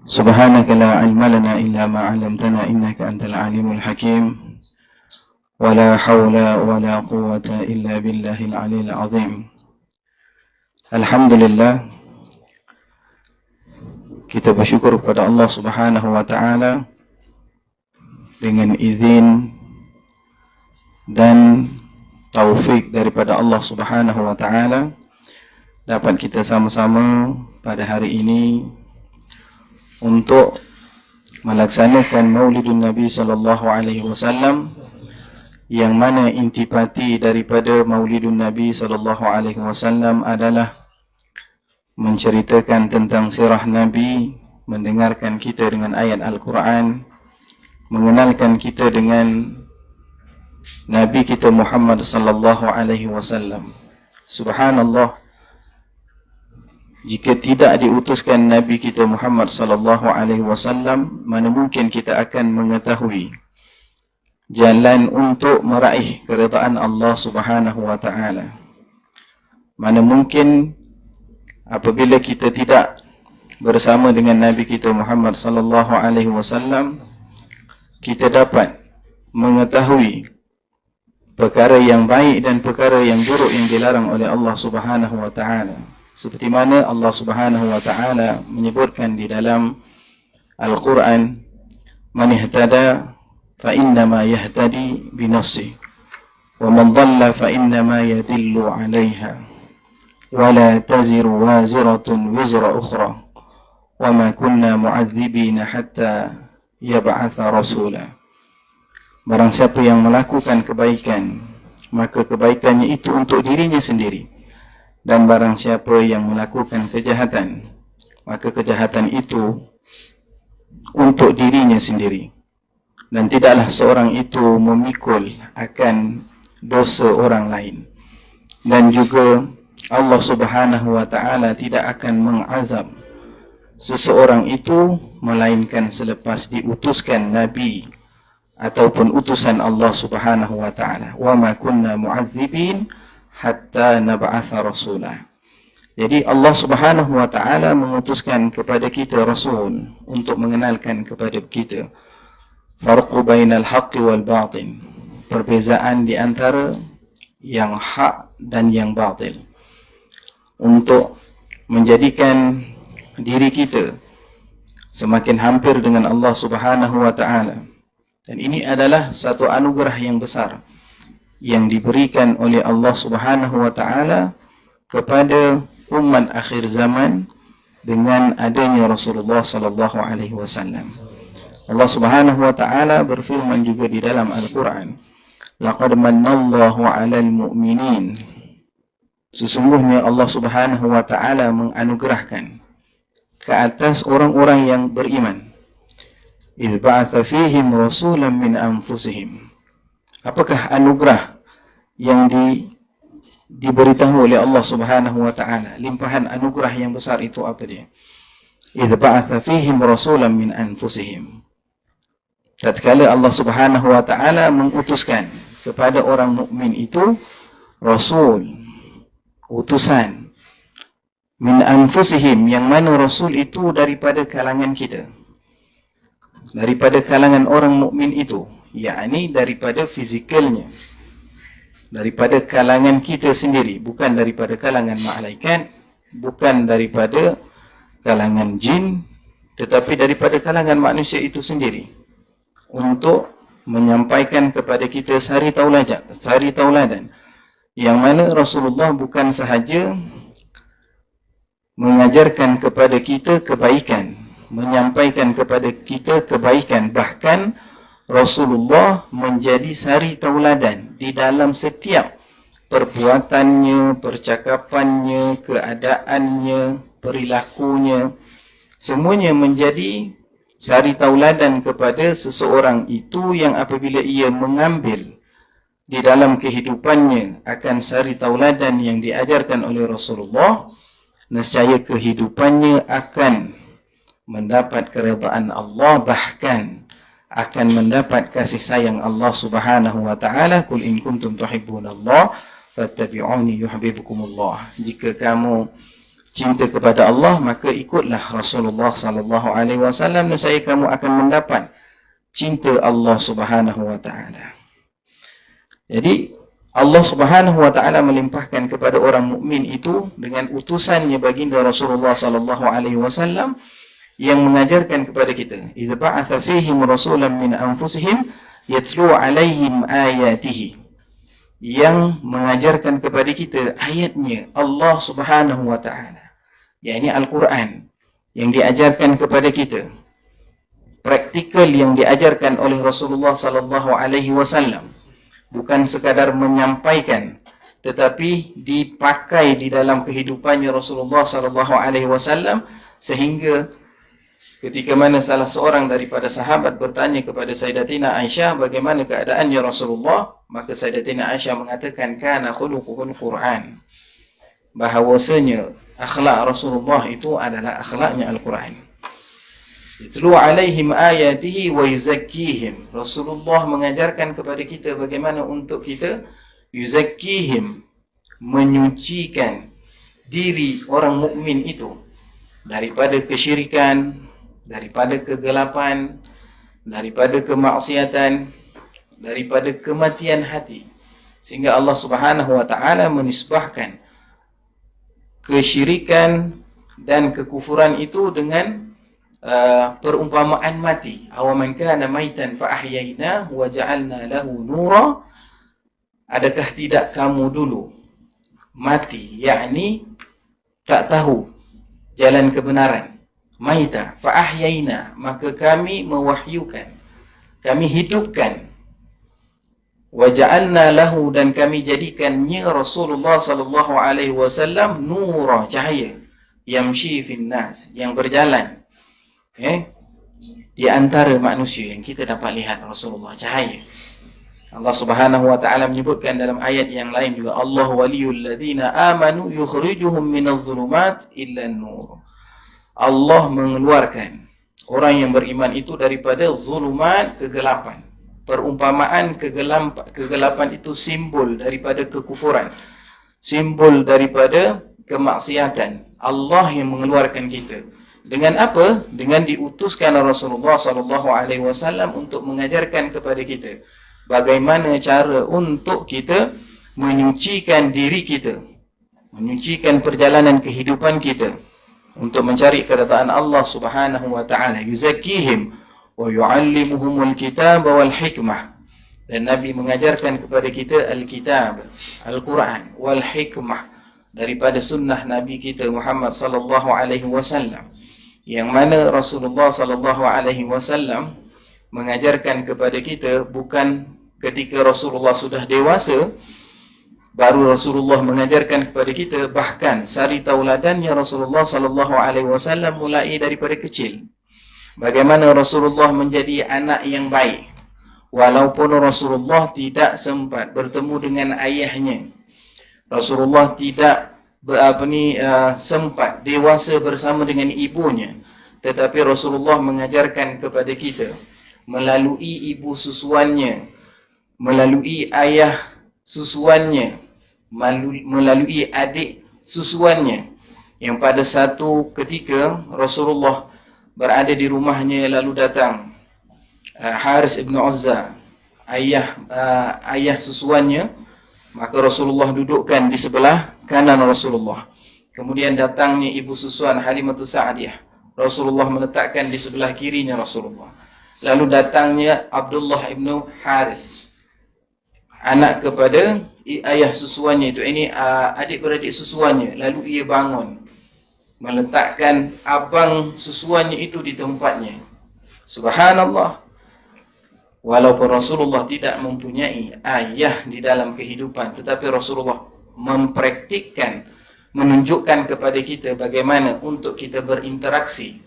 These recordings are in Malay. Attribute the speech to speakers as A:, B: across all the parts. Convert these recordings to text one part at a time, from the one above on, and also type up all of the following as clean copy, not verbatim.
A: Subhanaka la ilma lana illa ma 'allamtana innaka antal alimul hakim. Wa la hawla wa la quwwata illa billahil aliyil azim. Alhamdulillah, kita bersyukur kepada Allah Subhanahu wa taala dengan izin dan taufik daripada Allah Subhanahu wa taala dapat kita sama-sama pada hari ini untuk melaksanakan Maulidun Nabi sallallahu alaihi wasallam, yang mana intipati daripada Maulidun Nabi sallallahu alaihi wasallam adalah menceritakan tentang sirah Nabi, mendengarkan kita dengan ayat Al-Quran, mengenalkan kita dengan Nabi kita Muhammad sallallahu alaihi wasallam. Subhanallah, jika tidak diutuskan Nabi kita Muhammad sallallahu alaihi wasallam, mana mungkin kita akan mengetahui jalan untuk meraih keridaan Allah Subhanahu wa taala. Mana mungkin apabila kita tidak bersama dengan Nabi kita Muhammad sallallahu alaihi wasallam, kita dapat mengetahui perkara yang baik dan perkara yang buruk yang dilarang oleh Allah Subhanahu wa taala. Seperti mana Allah Subhanahu wa taala menyebutkan di dalam Al-Quran, man ihtada fa innama yahtadi bi nafsihi wa man dhalla fa innama yadhillu 'alayha wa la taziru waziratun wizra ukhra wa ma kunna mu'adzibina hatta yab'atha rasula. Barang siapa yang melakukan kebaikan, maka kebaikannya itu untuk dirinya sendiri. Dan barang siapa yang melakukan kejahatan, maka kejahatan itu untuk dirinya sendiri. Dan tidaklah seorang itu memikul akan dosa orang lain. Dan juga Allah Subhanahu wa taala tidak akan mengazab seseorang itu melainkan selepas diutuskan Nabi ataupun utusan Allah Subhanahu wa taala. Wa ma kunna mu'adzibin hatta nab'atha rasulah. Jadi Allah Subhanahu wa taala mengutuskan kepada kita rasul untuk mengenalkan kepada kita farqu bainal haqqi wal batil, perbezaan di antara yang hak dan yang batil, untuk menjadikan diri kita semakin hampir dengan Allah Subhanahu wa taala. Dan ini adalah satu anugerah yang besar yang diberikan oleh Allah Subhanahu wa taala kepada umat akhir zaman dengan adanya Rasulullah sallallahu alaihi wasallam. Allah Subhanahu wa taala berfirman juga di dalam Al-Quran, laqad mannallahu 'alal mu'minin. Sesungguhnya Allah Subhanahu wa taala menganugerahkan ke atas orang-orang yang beriman. Idh ba'atha fihim rasulan min anfusihim. Apakah anugerah yang diberitahu oleh Allah Subhanahu wa taala? Limpahan anugerah yang besar itu apa dia? Idz ba'atha fihim rasulan min anfusihim. Tatkala Allah Subhanahu wa taala mengutuskan kepada orang mukmin itu rasul, utusan min anfusihim, yang mana rasul itu daripada kalangan kita, daripada kalangan orang mukmin itu, yakni daripada fizikalnya, daripada kalangan kita sendiri, bukan daripada kalangan malaikat, bukan daripada kalangan jin, tetapi daripada kalangan manusia itu sendiri, untuk menyampaikan kepada kita sari tauladan, yang mana Rasulullah bukan sahaja mengajarkan kepada kita kebaikan, menyampaikan kepada kita kebaikan, bahkan Rasulullah menjadi sari tauladan di dalam setiap perbuatannya, percakapannya, keadaannya, perilakunya. Semuanya menjadi sari tauladan kepada seseorang itu, yang apabila ia mengambil di dalam kehidupannya akan sari tauladan yang diajarkan oleh Rasulullah, nescaya kehidupannya akan mendapat keridaan Allah, bahkan akan mendapat kasih sayang Allah Subhanahu wa taala. Qul in kuntum tuhibbunallah fattabi'uni yuhibbukumullah. Jika kamu cinta kepada Allah, maka ikutlah Rasulullah sallallahu alaihi wasallam, nescaya kamu akan mendapat cinta Allah Subhanahu wa taala. Jadi Allah Subhanahu wa taala melimpahkan kepada orang mukmin itu dengan utusannya baginda Rasulullah sallallahu alaihi wasallam yang mengajarkan kepada kita, idza ba'atha fihim rasulan min anfusihim yatlu alaihim ayatihi, yang mengajarkan kepada kita ayatnya Allah Subhanahu wa taala, yakni Al-Quran yang diajarkan kepada kita, praktikal yang diajarkan oleh Rasulullah sallallahu alaihi wasallam, bukan sekadar menyampaikan tetapi dipakai di dalam kehidupannya Rasulullah sallallahu alaihi wasallam, sehingga ketika mana salah seorang daripada sahabat bertanya kepada Sayyidatina Aisyah bagaimana keadaannya Rasulullah, maka Sayyidatina Aisyah mengatakan kana khuluquhul Quran, bahawasanya akhlak Rasulullah itu adalah akhlaknya Al-Quran. Yatlu alaihim ayatihi wa yuzakkihim, Rasulullah mengajarkan kepada kita bagaimana untuk kita yuzakkihim, menyucikan diri orang mukmin itu daripada kesyirikan, daripada kegelapan, daripada kemaksiatan, daripada kematian hati. Sehingga Allah Subhanahu wa taala menisbahkan kesyirikan dan kekufuran itu dengan perumpamaan mati. Awaman kana maitan fa ahyayna wa ja'alna lahu nura, adakah tidak kamu dulu mati, yakni tak tahu jalan kebenaran. Maita fa ahyayna, maka kami mewahyukan, kami hidupkan. Wa ja'alna lahu, dan kami jadikannya Rasulullah sallallahu alaihi wasallam nura, cahaya, yamshi fin nas, yang berjalan di antara manusia, yang kita dapat lihat Rasulullah cahaya. Allah Subhanahu wa taala menyebutkan dalam ayat yang lain juga, Allah waliyul ladzina amanu yukhrijuhum minadh dhulumat illa an-nur, Allah mengeluarkan orang yang beriman itu daripada zulumat, kegelapan. Perumpamaan kegelapan itu simbol daripada kekufuran, simbol daripada kemaksiatan. Allah yang mengeluarkan kita. Dengan apa? Dengan diutuskan Rasulullah sallallahu alaihi wasallam untuk mengajarkan kepada kita bagaimana cara untuk kita menyucikan diri kita, menyucikan perjalanan kehidupan kita untuk mencari keridaan Allah Subhanahu wa taala. Yuzakkihim wa yu'allimuhumul kitab wal hikmah, dan Nabi mengajarkan kepada kita al-kitab, Al-Quran, wal hikmah, daripada sunnah Nabi kita Muhammad sallallahu alaihi wasallam, yang mana Rasulullah sallallahu alaihi wasallam mengajarkan kepada kita bukan ketika Rasulullah sudah dewasa baru Rasulullah mengajarkan kepada kita, bahkan sari tauladannya Rasulullah sallallahu alaihi wasallam mulai daripada kecil. Bagaimana Rasulullah menjadi anak yang baik walaupun Rasulullah tidak sempat bertemu dengan ayahnya. Rasulullah tidak sempat dewasa bersama dengan ibunya, tetapi Rasulullah mengajarkan kepada kita melalui ibu susuannya, melalui ayah susuannya, melalui adik susuannya, yang pada satu ketika Rasulullah berada di rumahnya, lalu datang Haris ibn Uzza, ayah susuannya, maka Rasulullah dudukkan di sebelah kanan Rasulullah. Kemudian datangnya ibu susuan Halimatus Sa'diyah, Rasulullah meletakkan di sebelah kirinya Rasulullah. Lalu datangnya Abdullah ibn Haris, anak kepada ayah susuannya itu, ini adik-beradik susuannya. Lalu ia bangun, meletakkan abang susuannya itu di tempatnya. Subhanallah. Walaupun Rasulullah tidak mempunyai ayah di dalam kehidupan, tetapi Rasulullah mempraktikkan, menunjukkan kepada kita bagaimana untuk kita berinteraksi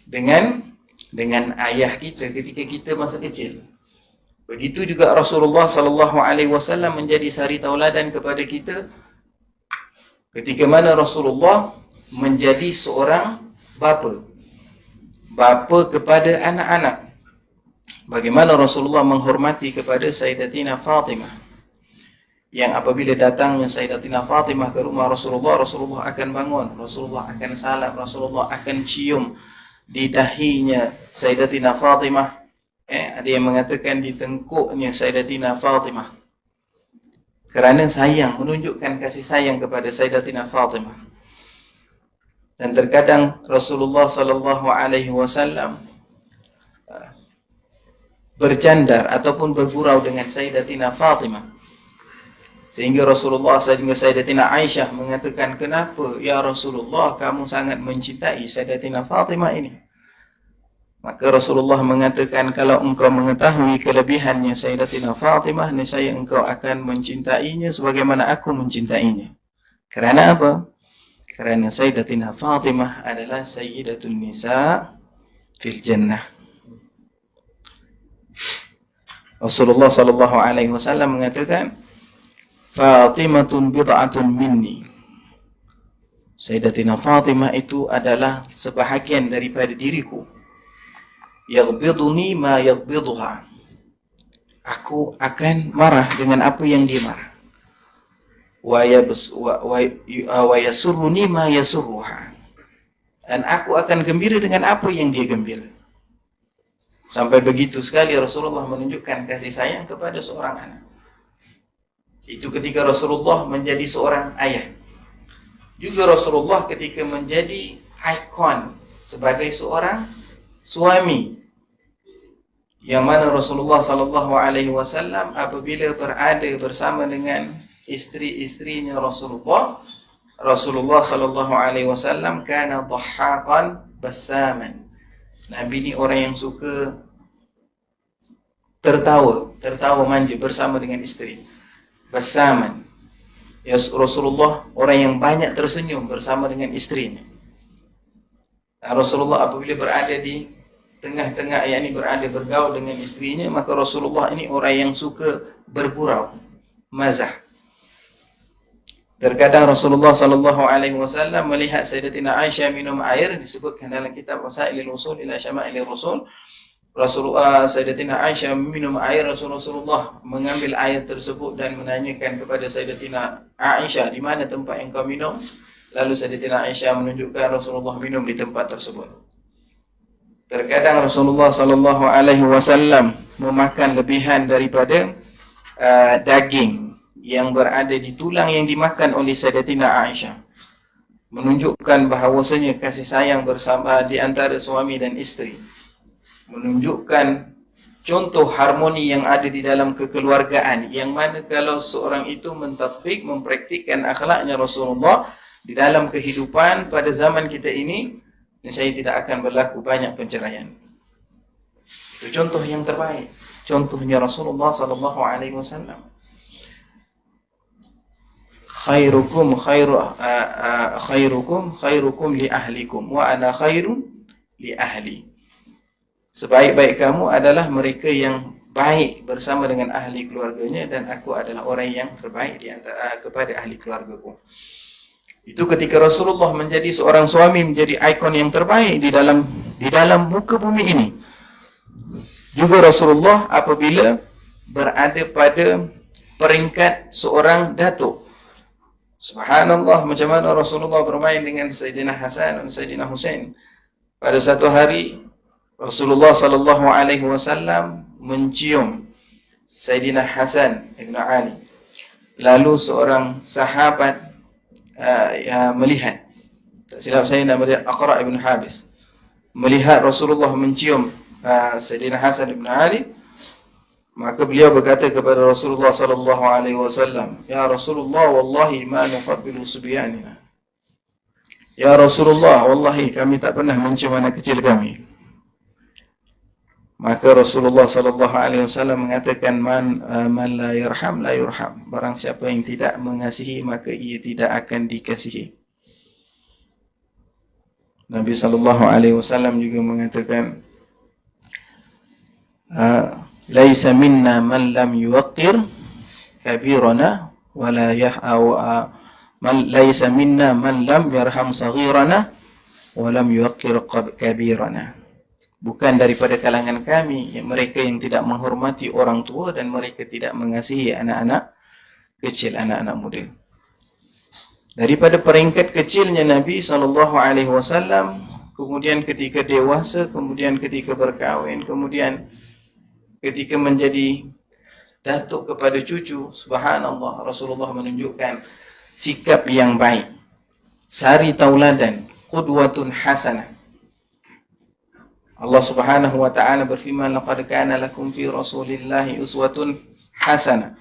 A: dengan ayah kita ketika kita masa kecil. Begitu juga Rasulullah sallallahu alaihi wasallam menjadi sari tauladan kepada kita ketika mana Rasulullah menjadi seorang bapa kepada yang apabila datangnya Sayyidatina Fatimah ke rumah Rasulullah, Rasulullah akan bangun, Rasulullah akan salam, Rasulullah akan cium di dahinya Sayyidatina Fatimah. Ada yang mengatakan di tengkuknya Sayyidatina Fatimah. Kerana sayang, menunjukkan kasih sayang kepada Sayyidatina Fatimah. Dan terkadang Rasulullah sallallahu alaihi wasallam bercandar ataupun bergurau dengan Sayyidatina Fatimah. Sehingga Rasulullah sehingga Sayyidatina Aisyah mengatakan, kenapa ya Rasulullah kamu sangat mencintai Sayyidatina Fatimah ini? Maka Rasulullah mengatakan, kalau engkau mengetahui kelebihannya Sayyidatina Fatimah, niscaya engkau akan mencintainya sebagaimana aku mencintainya. Kerana apa? Kerana Sayyidatina Fatimah adalah Sayyidatun Nisa fil Jannah. Rasulullah sallallahu alaihi wasallam mengatakan, Fatimatun bid'atun minni. Sayyidatina Fatimah itu adalah sebahagian daripada diriku. Yaghbiduni ma yaghbiduha. Aku akan marah dengan apa yang dia marah. Wa yasurruni ma yasurruha. Dan aku akan gembira dengan apa yang dia gembira. Sampai begitu sekali Rasulullah menunjukkan kasih sayang kepada seorang anak. Itu ketika Rasulullah menjadi seorang ayah. Juga Rasulullah ketika menjadi ikon sebagai seorang suami. Yang mana Rasulullah sallallahu alaihi wasallam apabila berada bersama dengan isteri-isterinya Rasulullah sallallahu alaihi wasallam kana dhahhaqan bassaman. Nabi ni orang yang suka tertawa manja bersama dengan isteri. Bassaman. Ya, Rasulullah orang yang banyak tersenyum bersama dengan isterinya. Rasulullah apabila berada di tengah-tengah, yakni berada bergaul dengan isterinya, maka Rasulullah ini orang yang suka bergurau, mazah. Terkadang Rasulullah sallallahu alaihi wasallam melihat Sayyidatina Aisyah minum air, disebutkan dalam kitab Wasailul Usul ila Syama'il Rasul. Sayyidatina Aisyah minum air, Rasulullah mengambil air tersebut dan menanyakan kepada Sayyidatina Aisyah, di mana tempat yang kau minum? Lalu Sayyidatina Aisyah menunjukkan Rasulullah minum di tempat tersebut. Terkadang Rasulullah sallallahu alaihi wasallam memakan lebihan daripada daging yang berada di tulang yang dimakan oleh Sayyidatina Aisyah, menunjukkan bahawasanya kasih sayang bersama di antara suami dan isteri, menunjukkan contoh harmoni yang ada di dalam kekeluargaan, yang mana kalau seorang itu mentatbik, mempraktikkan akhlaknya Rasulullah di dalam kehidupan pada zaman kita ini, saya tidak akan berlaku banyak penceraian. Itu contoh yang terbaik, contohnya Rasulullah sallallahu alaihi wasallam. Khairukum li ahlikum wa ana khairun li ahli. Sebaik-baik kamu adalah mereka yang baik bersama dengan ahli keluarganya, dan aku adalah orang yang terbaik di antara kepada ahli keluargaku. Itu ketika Rasulullah menjadi seorang suami, menjadi ikon yang terbaik di dalam muka bumi ini. Juga Rasulullah apabila berada pada peringkat seorang datuk. Subhanallah, macam mana Rasulullah bermain dengan Sayyidina Hasan dan Sayyidina Husain. Pada satu hari Rasulullah sallallahu alaihi wasallam mencium Sayyidina Hasan ibn Ali. Lalu seorang sahabat melihat, tak silap saya nama dia Aqra' ibn Habis, melihat Rasulullah mencium Sayyidina Hasan ibn Ali, maka beliau berkata kepada Rasulullah sallallahu alaihi wasallam, "Ya Rasulullah, wallahi ma nuqabbilu subyanina." Ya Rasulullah, wallahi kami tak pernah mencium anak kecil kami. Maka Rasulullah sallallahu alaihi wasallam mengatakan, man la yarham la yurham. Barang siapa yang tidak mengasihi, maka ia tidak akan dikasihi. Nabi sallallahu alaihi wasallam juga mengatakan, laisa minna man lam yuwaqqir kabirana wala laisa minna man lam yarham saghirana wa lam yuwaqqir kabirana. Bukan daripada kalangan kami mereka yang tidak menghormati orang tua dan mereka tidak mengasihi anak-anak kecil anak-anak muda. Daripada peringkat kecilnya Nabi SAW, kemudian ketika dewasa, kemudian ketika berkahwin, kemudian ketika menjadi datuk kepada cucu, subhanallah, Rasulullah menunjukkan sikap yang baik, sari tauladan, qudwatun hasanah. Allah Subhanahu wa taala berfirman, laqad kana lakum fi Rasulillahi uswatun hasanah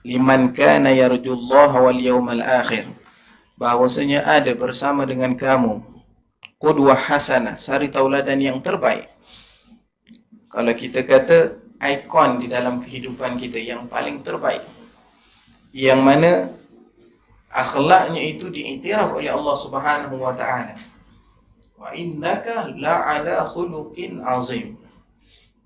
A: liman kana yarjullaha wal yawmal akhir. Bahwasanya ada bersama dengan kamu qudwah hasanah, sari tauladan yang terbaik. Kalau kita kata ikon di dalam kehidupan kita yang paling terbaik, yang mana akhlaknya itu diiktiraf oleh Allah Subhanahu wa taala. Wa innaka la'ala khuluqin azim.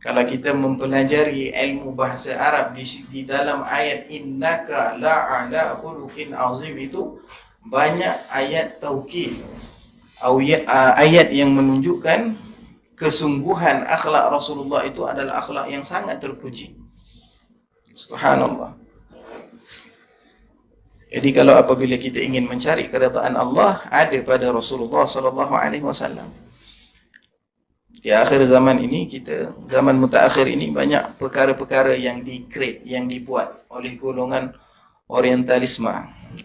A: Kalau kita mempelajari ilmu bahasa Arab di dalam ayat innaka la'ala khuluqin azim itu banyak ayat taukid, ayat yang menunjukkan kesungguhan akhlak Rasulullah itu adalah akhlak yang sangat terpuji. Subhanallah. Jadi kalau apabila kita ingin mencari keridaan Allah, ada pada Rasulullah SAW. Di akhir zaman ini, zaman mutaakhir ini, banyak perkara-perkara yang di-create, yang dibuat oleh golongan orientalisme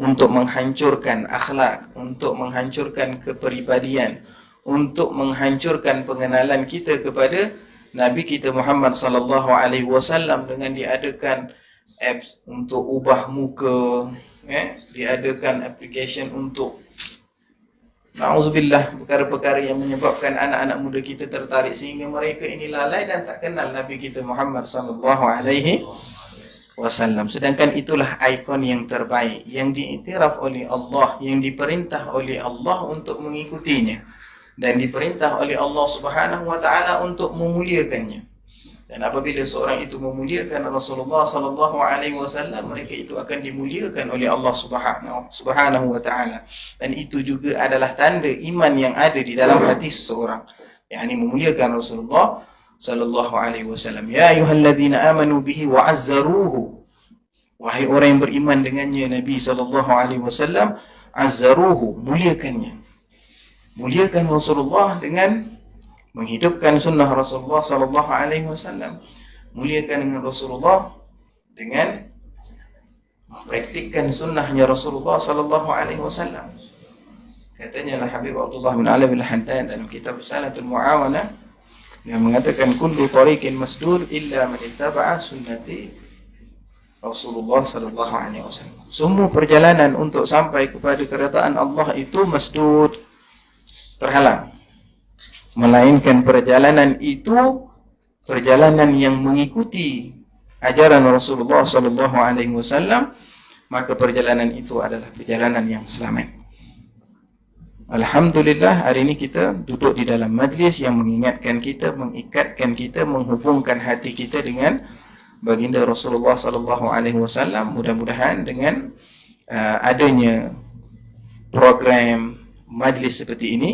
A: untuk menghancurkan akhlak, untuk menghancurkan kepribadian, untuk menghancurkan pengenalan kita kepada Nabi kita Muhammad SAW dengan diadakan apps untuk ubah muka, diadakan application untuk na'udzubillah, perkara-perkara yang menyebabkan anak-anak muda kita tertarik sehingga mereka ini lalai dan tak kenal Nabi kita Muhammad SAW. Sedangkan itulah ikon yang terbaik, yang diiktiraf oleh Allah, yang diperintah oleh Allah untuk mengikutinya, dan diperintah oleh Allah Subhanahu wa taala untuk memuliakannya. Dan apabila seorang itu memuliakan Rasulullah SAW, mereka itu akan dimuliakan oleh Allah Subhanahu wa taala. Dan itu juga adalah tanda iman yang ada di dalam hati seseorang, yakni memuliakan Rasulullah SAW. Ya ayyuhalladzina amanu bihi wa azzaruhu. Wahai orang yang beriman dengannya Nabi SAW, azzaruhu, muliakannya. Muliakan Rasulullah dengan menghidupkan sunnah Rasulullah SAW. Muliakan dengan Rasulullah dengan praktikkan sunnahnya Rasulullah SAW. Katanya Habib Abdullah bin Ali bin Haddad dalam kitab Salatul Mu'awana, yang mengatakan kullu tariqin masdud illa man ittaba'a sunnati Rasulullah SAW. Semua perjalanan untuk sampai kepada keridaan Allah itu masdud, terhalang, melainkan perjalanan itu perjalanan yang mengikuti ajaran Rasulullah SAW, maka perjalanan itu adalah perjalanan yang selamat. Alhamdulillah, hari ini kita duduk di dalam majlis yang mengingatkan kita, mengikatkan kita, menghubungkan hati kita dengan baginda Rasulullah SAW. Mudah-mudahan dengan adanya program majlis seperti ini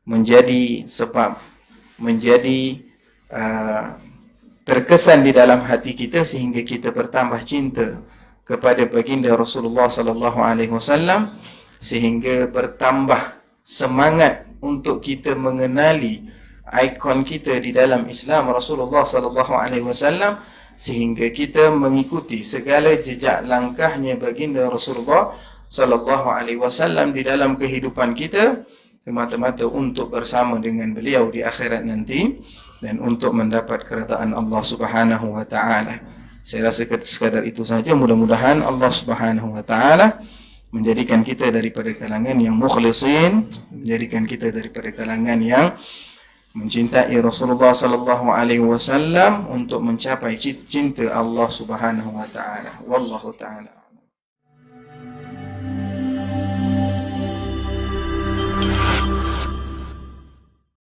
A: menjadi sebab, menjadi terkesan di dalam hati kita sehingga kita bertambah cinta kepada baginda Rasulullah SAW, sehingga bertambah semangat untuk kita mengenali ikon kita di dalam Islam Rasulullah SAW, sehingga kita mengikuti segala jejak langkahnya baginda Rasulullah SAW di dalam kehidupan kita, semata-mata untuk bersama dengan beliau di akhirat nanti dan untuk mendapat keridaan Allah Subhanahu wa taala. Saya rasa sekadar itu saja. Mudah-mudahan Allah Subhanahu wa taala menjadikan kita daripada kalangan yang mukhlisin, menjadikan kita daripada kalangan yang mencintai Rasulullah SAW untuk mencapai cinta Allah Subhanahu wa taala. Wallahu taala.